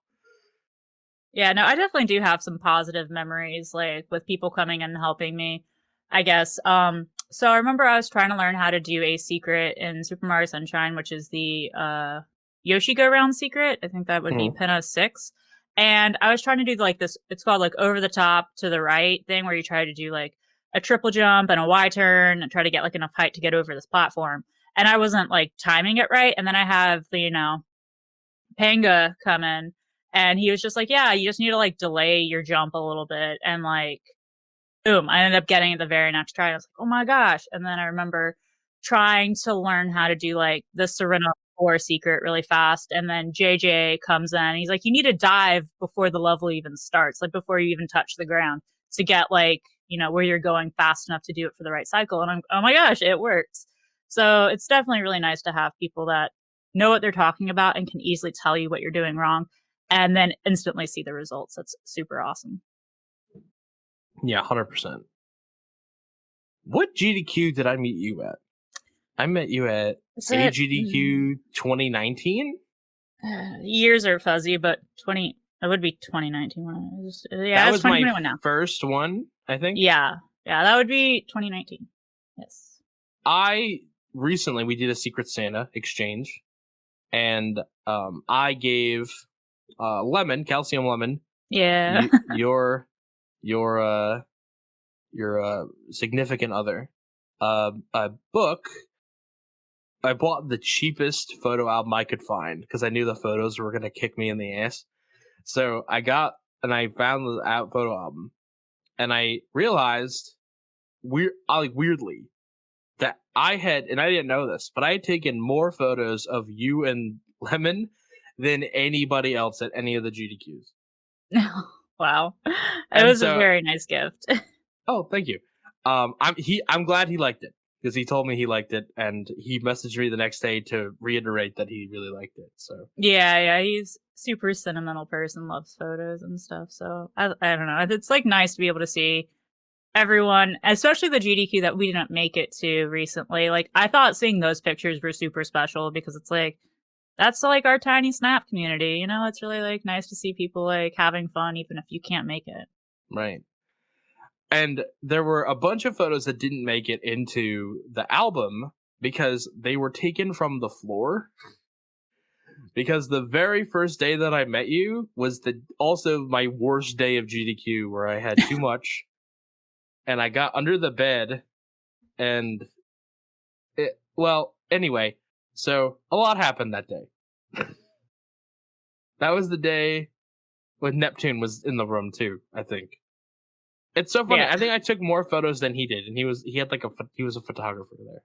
Yeah, no, I definitely do have some positive memories, like with people coming and helping me, I guess. So I remember I was trying to learn how to do a secret in Super Mario Sunshine, which is the Yoshi Go Round secret. I think that would be Pinna 6. And I was trying to do like this, it's called like over the top to the right thing, where you try to do like a triple jump and a Y turn and try to get like enough height to get over this platform. And I wasn't like timing it right. And then I have the, Panga come in, and he was just like, yeah, you just need to like delay your jump a little bit. And like, boom, I ended up getting it the very next try. I was like, oh my gosh. And then I remember trying to learn how to do like the Serena 4 secret really fast. And then JJ comes in and he's like, you need to dive before the level even starts, like before you even touch the ground, to get like, where you're going fast enough to do it for the right cycle. And I'm, oh my gosh, it works. So it's definitely really nice to have people that know what they're talking about and can easily tell you what you're doing wrong and then instantly see the results. That's super awesome. Yeah, 100%. What GDQ did I meet you at? I met you at AGDQ 2019? Years are fuzzy, but it would be 2019. That was my first one, I think. Yeah, that would be 2019. Yes. We did a Secret Santa exchange, and I gave Lemon, Calcium Lemon, your significant other, a book. I bought the cheapest photo album I could find because I knew the photos were gonna kick me in the ass. So I found the photo album, and I realized weirdly that I didn't know this, but I had taken more photos of you and Lemon than anybody else at any of the GDQs. Wow. It was a very nice gift. Oh, thank you. I'm glad he liked it, because he told me he liked it, and he messaged me the next day to reiterate that he really liked it. So yeah, he's super sentimental person, loves photos and stuff. So I don't know. It's like nice to be able to see everyone, especially the GDQ that we didn't make it to recently. Like, I thought seeing those pictures were super special because it's like, that's like our tiny Snap community, it's really like nice to see people like having fun even if you can't make it. Right. And there were a bunch of photos that didn't make it into the album because they were taken from the floor. Because the very first day that I met you was also my worst day of GDQ, where I had too much, and I got under the bed, and anyway, so a lot happened that day. That was the day when Neptune was in the room too, I think. It's so funny. Yeah. I think I took more photos than he did, and he was a photographer there.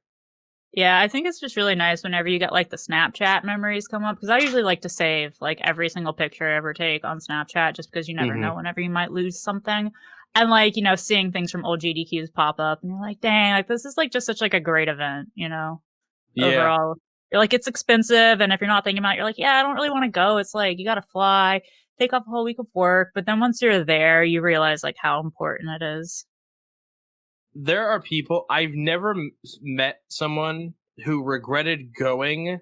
Yeah, I think it's just really nice whenever you get like the Snapchat memories come up, because I usually like to save like every single picture I ever take on Snapchat, just because you never know whenever you might lose something. And like, seeing things from old GDQs pop up, and you're like, dang, like this is like just such like a great event, Yeah. overall. You're like, it's expensive, and if you're not thinking about it, you're like, yeah, I don't really want to go. It's like you gotta fly, take off a whole week of work, but then once you're there, you realize like how important it is. There are people, I've never met someone who regretted going,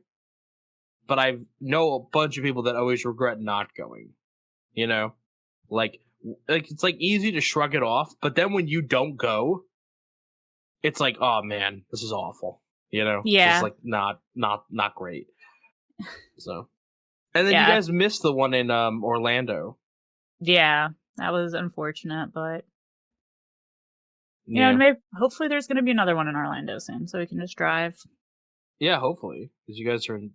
but I know a bunch of people that always regret not going. Like it's like easy to shrug it off, but then when you don't go, it's like, oh man, this is awful. Yeah. It's like not great. So, and then you guys missed the one in Orlando. Yeah, that was unfortunate, but maybe hopefully there's going to be another one in Orlando soon, so we can just drive. Yeah, hopefully, because you guys are in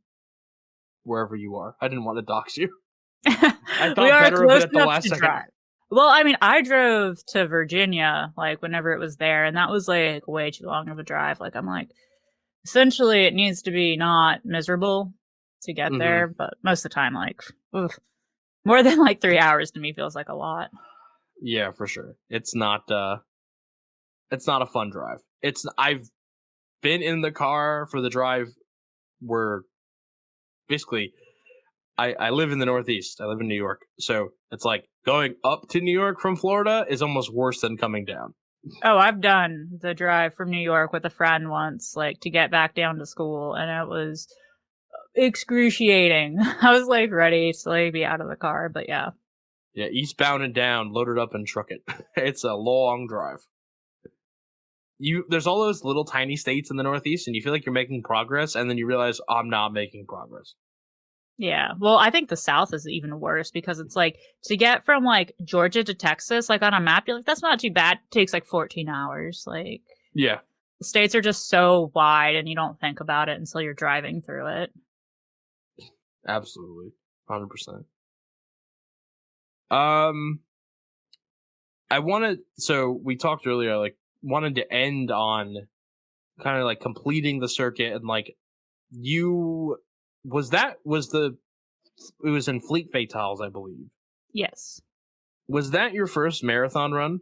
wherever you are. I didn't want to dox you. I thought we are better of close it at the enough last to second. drive. Well, I mean, I drove to Virginia like whenever it was there, and that was like way too long of a drive. Like, I'm like, essentially, it needs to be not miserable to get there, but most of the time, like, more than like 3 hours to me feels like a lot. Yeah, for sure. It's not a fun drive. I've been in the car for the drive where basically I live in the Northeast. I live in New York. So it's like going up to New York from Florida is almost worse than coming down. Oh, I've done the drive from New York with a friend once, like to get back down to school, and it was excruciating. I was like ready to like be out of the car, but yeah. Yeah, eastbound and down, loaded up and truck it. It's a long drive. There's all those little tiny states in the Northeast, and you feel like you're making progress, and then you realize, I'm not making progress. Yeah, well, I think the South is even worse, because it's like to get from like Georgia to Texas, like on a map, you're like, that's not too bad. It takes like 14 hours. Like, yeah, the states are just so wide, and you don't think about it until you're driving through it. Absolutely, 100%. So we talked earlier, like wanted to end on kind of like completing the circuit, and like it was in Fleet Fatales, I believe. Yes. Was that your first marathon run?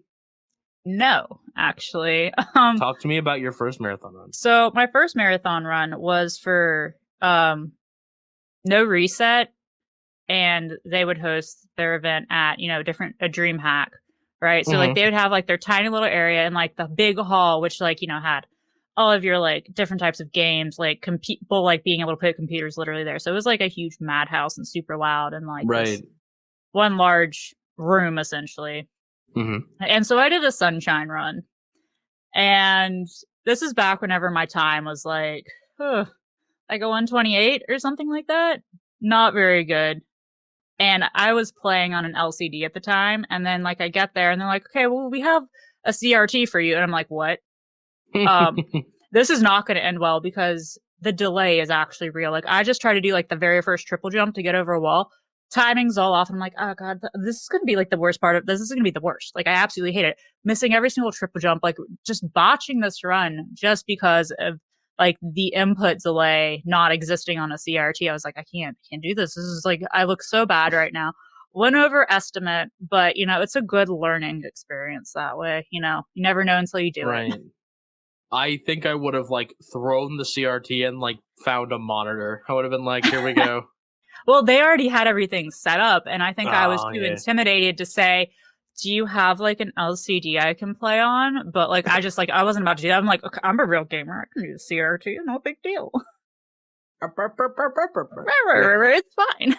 No, actually. Talk to me about your first marathon run. So my first marathon run was for No Reset, and they would host their event at, a Dream Hack, right? So like they would have like their tiny little area in like the big hall, which like, had all of your like different types of games, like people like being able to put computers literally there. So it was like a huge madhouse and super loud, and like this one large room essentially. And so I did a sunshine run, and this is back whenever my time was like a 128 or something like that. Not very good. And I was playing on an LCD at the time, and then like I get there and they're like, okay, well, we have a CRT for you. And I'm like, what? This is not going to end well, because the delay is actually real. Like, I just try to do like the very first triple jump to get over a wall. Timing's all off. And I'm like, oh God, this is going to be like the worst part of this. Is going to be the worst. Like, I absolutely hate it. Missing every single triple jump, like just botching this run just because of like the input delay not existing on a CRT. I was like, I can't do this. This is like, I look so bad right now. Went over estimate, but it's a good learning experience that way. You never know until you do it. I think I would have like thrown the CRT and like found a monitor. I would have been like, here we go. Well, they already had everything set up, and I think I was too intimidated to say, do you have like an LCD I can play on? But like, I wasn't about to do that. I'm like, okay, I'm a real gamer. I can do the CRT. No big deal. It's fine.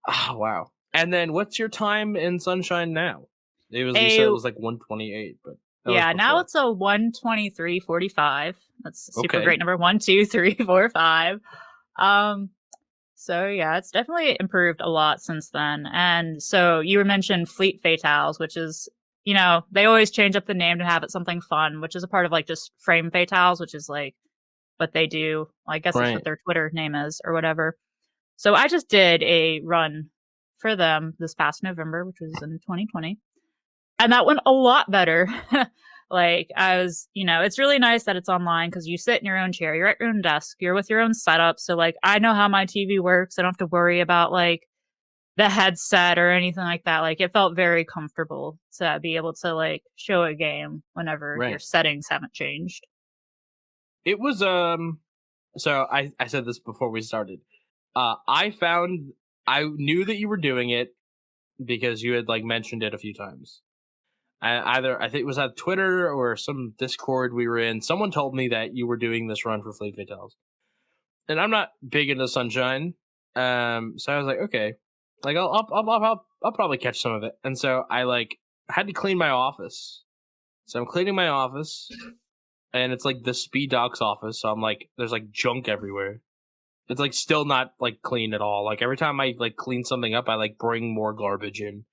Oh, wow. And then what's your time in Sunshine now? You said it was like 128, but yeah, now it's a 1:23:45. That's super great number. 1, 2, 3, 4, 5. So yeah, it's definitely improved a lot since then. And so you were mentioned Fleet Fatales, which is, they always change up the name to have it something fun, which is a part of like just Frame Fatales, which is like what they do. I guess that's what Right. their Twitter name is or whatever. So I just did a run for them this past November, which was in 2020. And that went a lot better. Like I was, it's really nice that it's online because you sit in your own chair, you're at your own desk, you're with your own setup. So like I know how my TV works. I don't have to worry about like the headset or anything like that. Like it felt very comfortable to be able to like show a game whenever your Right. settings haven't changed. It was so I said this before we started. I knew that you were doing it because you had like mentioned it a few times. I think it was on Twitter or some Discord we were in. Someone told me that you were doing this run for Fleet Fatales, and I'm not big into Sunshine. So I was like, okay, like I'll probably catch some of it. And so I like had to clean my office. So I'm cleaning my office, and it's like the Speed Doc's office. So I'm like, there's like junk everywhere. It's like still not like clean at all. Like every time I like clean something up, I like bring more garbage in.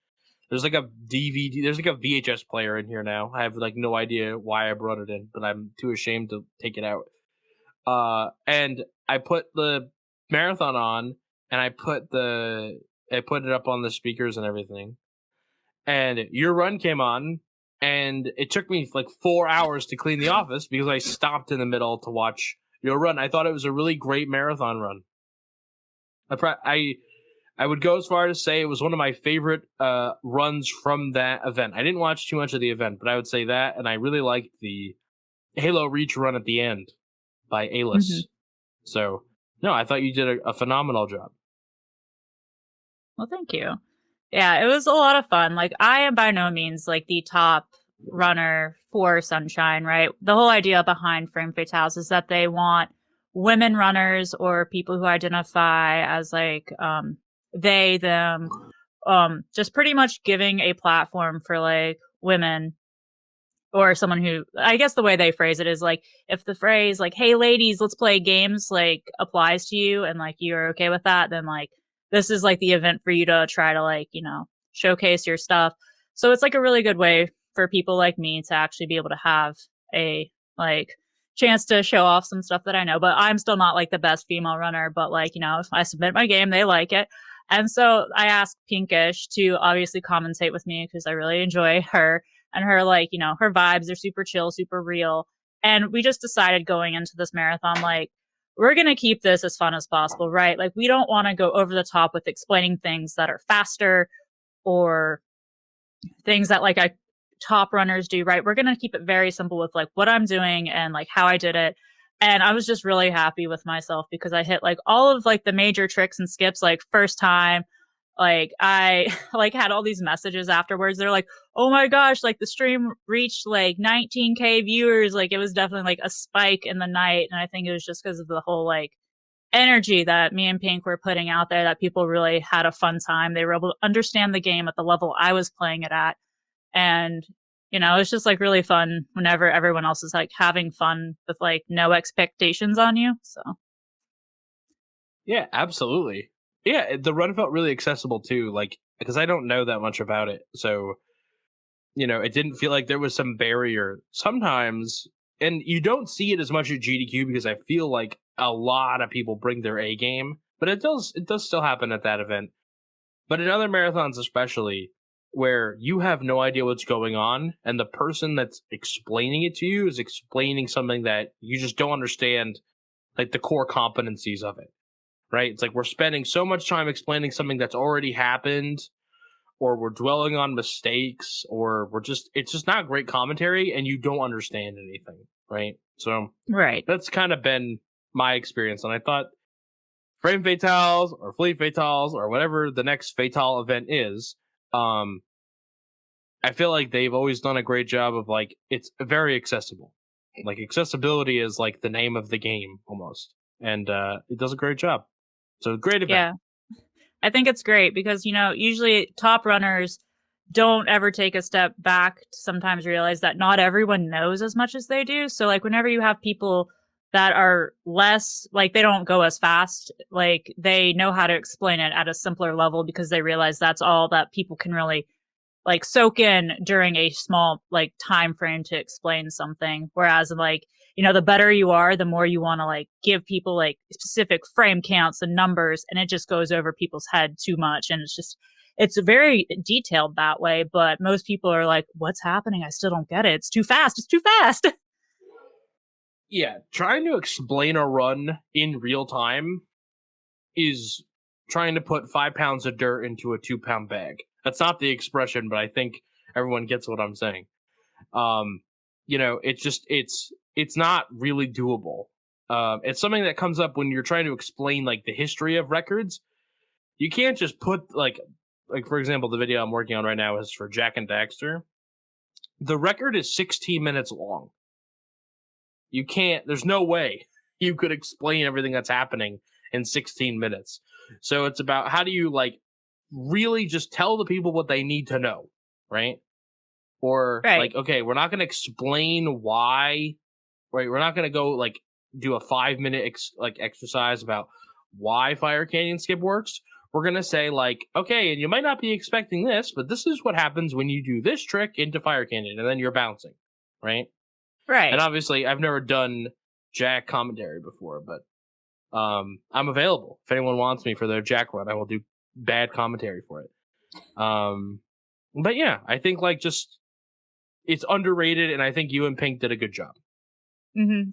There's like a DVD. There's like a VHS player in here now. I have like no idea why I brought it in, but I'm too ashamed to take it out. And I put the marathon on, and I put it up on the speakers and everything. And your run came on, and it took me like 4 hours to clean the office because I stopped in the middle to watch your run. I thought it was a really great marathon run. I would go as far as to say it was one of my favorite runs from that event. I didn't watch too much of the event, but I would say that, and I really liked the Halo Reach run at the end by Alis. Mm-hmm. So, no, I thought you did a phenomenal job. Well, thank you. Yeah, it was a lot of fun. Like, I am by no means like the top runner for Sunshine, right? The whole idea behind Frame Fatales is that they want women runners or people who identify as like they, them, just pretty much giving a platform for like women or someone who, I guess the way they phrase it is like, if the phrase like, hey ladies, let's play games like applies to you and like you're okay with that, then like this is like the event for you to try to like, showcase your stuff. So it's like a really good way for people like me to actually be able to have a like chance to show off some stuff that I know. But I'm still not like the best female runner, but like, if I submit my game, they like it. And so I asked Pinkish to obviously commentate with me because I really enjoy her and her, like, her vibes are super chill, super real. And we just decided going into this marathon, like, we're going to keep this as fun as possible, right? Like, we don't want to go over the top with explaining things that are faster or things that like top runners do, right? We're going to keep it very simple with like what I'm doing and like how I did it. And I was just really happy with myself because I hit like all of like the major tricks and skips like first time. Like I like had all these messages afterwards. They're like, "Oh my gosh, like the stream reached like 19K viewers." Like it was definitely like a spike in the night, and I think it was just because of the whole like energy that me and Pink were putting out there that people really had a fun time. They were able to understand the game at the level I was playing it at. And, it's just like really fun whenever everyone else is like having fun with like no expectations on you. So, Yeah, absolutely. Yeah, the run felt really accessible too, like, because I don't know that much about it. So, it didn't feel like there was some barrier. Sometimes, and you don't see it as much at GDQ because I feel like a lot of people bring their A game, but it does still happen at that event. But in other marathons especially, where you have no idea what's going on, and the person that's explaining it to you is explaining something that you just don't understand, like the core competencies of it, right? It's like we're spending so much time explaining something that's already happened, or we're dwelling on mistakes, or it's just not great commentary, and you don't understand anything, right? So right. that's kind of been my experience, and I thought Frame Fatales or Fleet Fatales or whatever the next Fatale event is, I feel like they've always done a great job of like, it's very accessible. Like accessibility is like the name of the game almost. And it does a great job. So great event. Yeah. I think it's great because, usually top runners don't ever take a step back to sometimes realize that not everyone knows as much as they do. So like whenever you have people that are less, like, they don't go as fast. Like, they know how to explain it at a simpler level because they realize that's all that people can really, like, soak in during a small, like, time frame to explain something. Whereas, like, the better you are, the more you want to, like, give people, like, specific frame counts and numbers, and it just goes over people's head too much. And it's very detailed that way, but most people are like, what's happening? I still don't get it. It's too fast. It's too fast. Yeah, trying to explain a run in real time is trying to put 5 pounds of dirt into a 2-pound bag. That's not the expression, but I think everyone gets what I'm saying. It's not really doable. It's something that comes up when you're trying to explain, like, the history of records. You can't just put, like for example, the video I'm working on right now is for Jak and Daxter. The record is 16 minutes long. You can't, there's no way you could explain everything that's happening in 16 minutes. So it's about how do you, like, really just tell the people what they need to know, right? Or, Right. like, okay, we're not going to explain why, right? We're not going to go, like, do a 5-minute exercise about why Fire Canyon Skip works. We're going to say, like, okay, and you might not be expecting this, but this is what happens when you do this trick into Fire Canyon, and then you're bouncing, right? Right. And obviously, I've never done Jak commentary before, but I'm available. If anyone wants me for their Jak run, I will do bad commentary for it. But yeah, I think, like, just it's underrated, and I think you and Pink did a good job.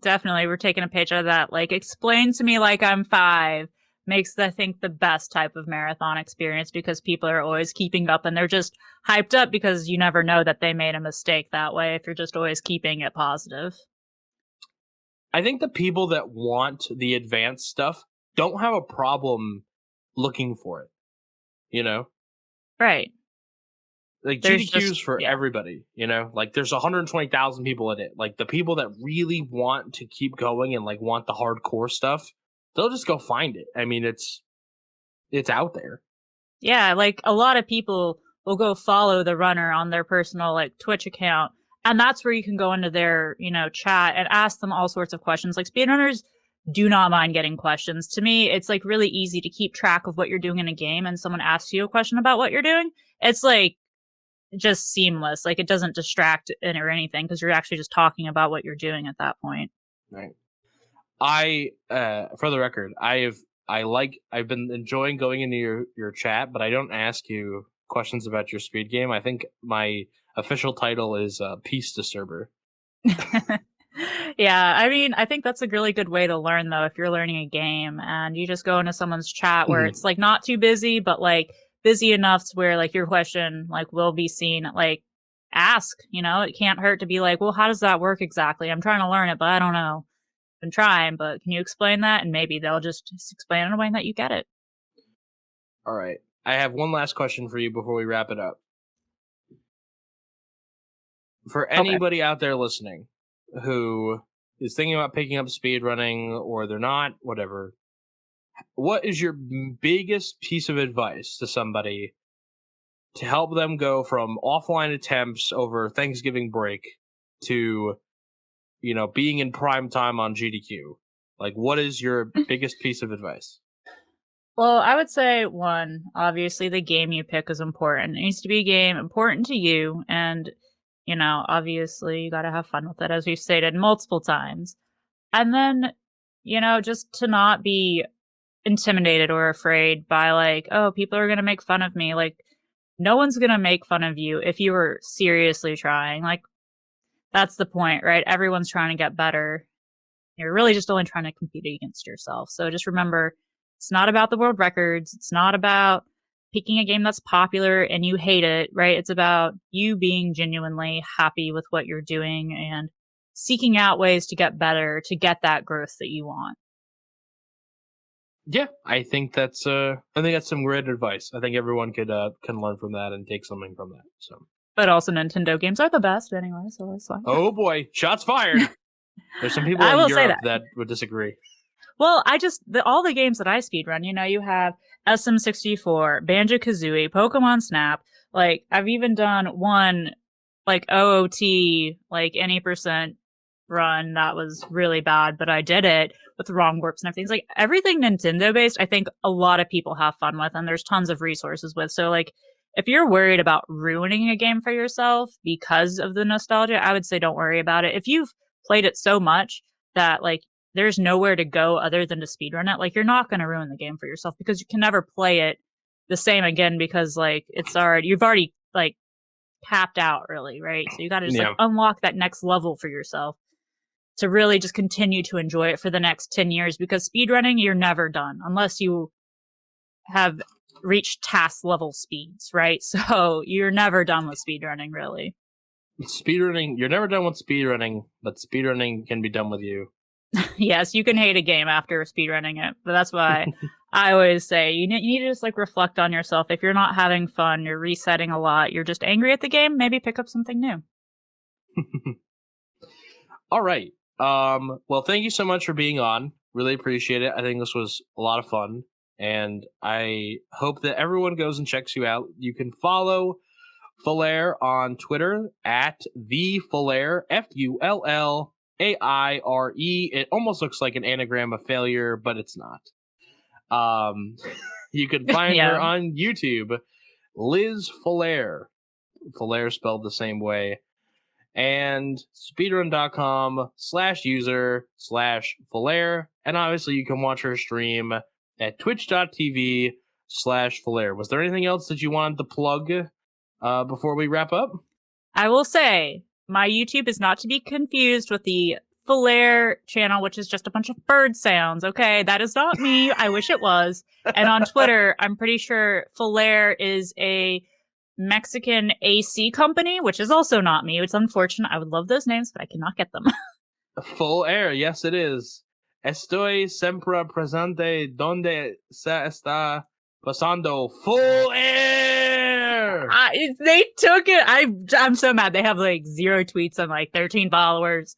Definitely. We're taking a page out of that. Like, explain to me like I'm 5 makes, I think, the best type of marathon experience, because people are always keeping up and they're just hyped up because you never know that they made a mistake that way if you're just always keeping it positive. I think the people that want the advanced stuff don't have a problem looking for it, Right. Like, GDQ's for everybody, Like, there's 120,000 people in it. Like, the people that really want to keep going and, like, want the hardcore stuff, they'll just go find it. I mean, it's out there. Yeah, like, a lot of people will go follow the runner on their personal, like, Twitch account, and that's where you can go into their, chat and ask them all sorts of questions. Like, speedrunners do not mind getting questions. To me, it's, like, really easy to keep track of what you're doing in a game, and someone asks you a question about what you're doing. It's, like, just seamless. Like, it doesn't distract or anything, because you're actually just talking about what you're doing at that point. Right. For the record, I've been enjoying going into your chat, but I don't ask you questions about your speed game. I think my official title is Peace Disturber. Yeah, I mean, I think that's a really good way to learn, though, if you're learning a game and you just go into someone's chat where it's, like, not too busy, but, like, busy enough to where, like, your question, like, will be seen. Like, ask, it can't hurt to be like, well, how does that work exactly? I'm trying to learn it, but I don't know. Been trying, but can you explain that? And maybe they'll just explain it in a way that you get it. All right. I have one last question for you before we wrap it up. For anybody out there listening who is thinking about picking up speedrunning, or they're not, whatever, what is your biggest piece of advice to somebody to help them go from offline attempts over Thanksgiving break to, being in prime time on GDQ? Like, what is your biggest piece of advice? Well, I would say, 1, obviously the game you pick is important. It needs to be a game important to you, and, obviously you gotta have fun with it, as we've stated multiple times. And then, just to not be intimidated or afraid by, like, oh, people are gonna make fun of me. Like, no one's gonna make fun of you if you were seriously trying. Like, that's the point, right? Everyone's trying to get better. You're really just only trying to compete against yourself. So just remember, it's not about the world records. It's not about picking a game that's popular and you hate it, right? It's about you being genuinely happy with what you're doing and seeking out ways to get better, to get that growth that you want. Yeah, I think that's some great advice. I think everyone can learn from that and take something from that. So, but also Nintendo games are the best anyway, so that's fine. Oh boy, shots fired! There's some people in Europe that would disagree. Well, all the games that I speedrun, you have SM64, Banjo-Kazooie, Pokemon Snap. Like, I've even done one, like, OOT, like, any percent run that was really bad, but I did it with the wrong warps and everything. It's like everything Nintendo based, I think a lot of people have fun with, and there's tons of resources with. So like, if you're worried about ruining a game for yourself because of the nostalgia, I would say don't worry about it. If you've played it so much that like there's nowhere to go other than to speedrun it, like you're not going to ruin the game for yourself, because you can never play it the same again, because like you've already like tapped out really, right? So you got to just like unlock that next level for yourself to really just continue to enjoy it for the next 10 years, because speedrunning, you're never done unless you have reached task level speeds, right? So you're never done with speedrunning, really. Speedrunning, you're never done with speedrunning, but speedrunning can be done with you. Yes, you can hate a game after speedrunning it, but that's why I always say you need to just like reflect on yourself. If you're not having fun, you're resetting a lot, you're just angry at the game, maybe pick up something new. All right. Well, thank you so much for being on. Really appreciate it. I think this was a lot of fun, and I hope that everyone goes and checks you out. You can follow Fullaire on Twitter at the Fullaire, Fullaire. It almost looks like an anagram of failure, but it's not. You can find her on YouTube, Liz Fullaire. Fullaire spelled the same way. And speedrun.com/user/Fullaire. And obviously you can watch her stream at twitch.tv/Fullaire. Was there anything else that you wanted to plug before we wrap up? I will say, my YouTube is not to be confused with the Fullaire channel, which is just a bunch of bird sounds. Okay, that is not me. I wish it was. And on Twitter, I'm pretty sure Fullaire is a Mexican AC company, which is also not me. It's unfortunate. I would love those names, but I cannot get them. Fullaire, yes, it is. Estoy siempre presente donde se está pasando. Fullaire! They took it. I'm so mad. They have like 0 tweets and like 13 followers.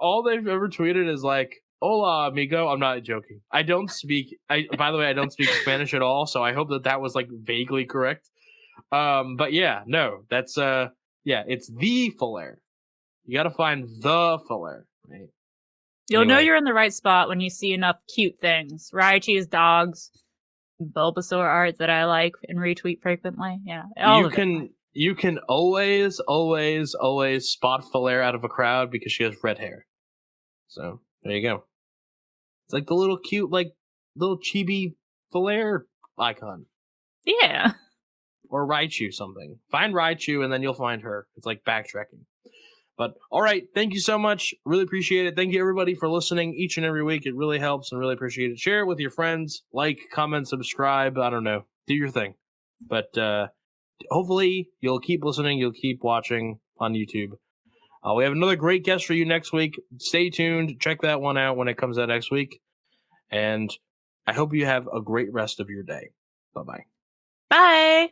All they've ever tweeted is like, "Hola, amigo." I'm not joking. I don't speak. By the way, I don't speak Spanish at all, so I hope that was like vaguely correct. But yeah, no, that's it's the Fullaire. You got to find the Fullaire, right? You'll know you're in the right spot when you see enough cute things. Raichi's dogs, Bulbasaur art that I like and retweet frequently. Yeah, you can always spot Fullaire out of a crowd because she has red hair. So there you go. It's like the little cute, like little chibi Fullaire icon. Yeah. Or Raichu something. Find Raichu and then you'll find her. It's like backtracking. But all right, thank you so much. Really appreciate it. Thank you everybody for listening each and every week. It really helps and really appreciate it. Share it with your friends. Like, comment, subscribe. I don't know. Do your thing. But hopefully you'll keep listening. You'll keep watching on YouTube. We have another great guest for you next week. Stay tuned. Check that one out when it comes out next week. And I hope you have a great rest of your day. Bye-bye. Bye.